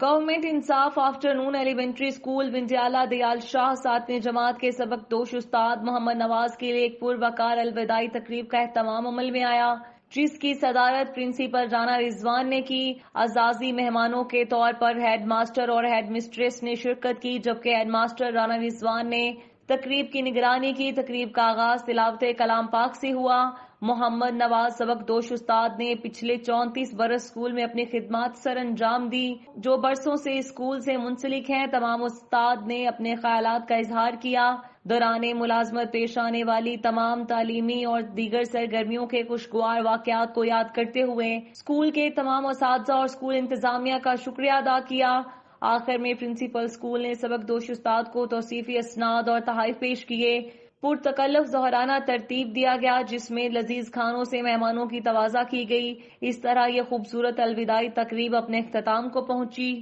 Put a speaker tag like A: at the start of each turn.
A: Government انصاف afternoon elementary school ونڈیالہ Dayal شاہ 7ویں جماعت کے سبق دوش استاد محمد نواز کے لیے ایک پروقار الوداعی تقریب کا اہتمام عمل میں آیا، جس کی صدارت پرنسپل رانا رضوان نے کی۔ اعزازی مہمانوں کے طور پر ہیڈ ماسٹر اور ہیڈ مسٹریس نے شرکت کی، جبکہ ہیڈ ماسٹر رانا رضوان نے تقریب کی نگرانی کی۔ تقریب کا آغاز تلاوت کلام پاک سے ہوا۔ محمد نواز سبق دوش استاد نے پچھلے 34 برس اسکول میں اپنی خدمات سر انجام دی، جو برسوں سے اسکول سے منسلک ہیں۔ تمام استاد نے اپنے خیالات کا اظہار کیا۔ دوران ملازمت پیش آنے والی تمام تعلیمی اور دیگر سرگرمیوں کے خوشگوار واقعات کو یاد کرتے ہوئے اسکول کے تمام اساتذہ اور اسکول انتظامیہ کا شکریہ ادا کیا۔ آخر میں پرنسپل اسکول نے سبق دوش استاد کو توصیفی اسناد اور تحائف پیش کیے۔ پرتکلف ظہرانہ ترتیب دیا گیا، جس میں لذیذ کھانوں سے مہمانوں کی تواضع کی گئی۔ اس طرح یہ خوبصورت الوداعی تقریب اپنے اختتام کو پہنچی۔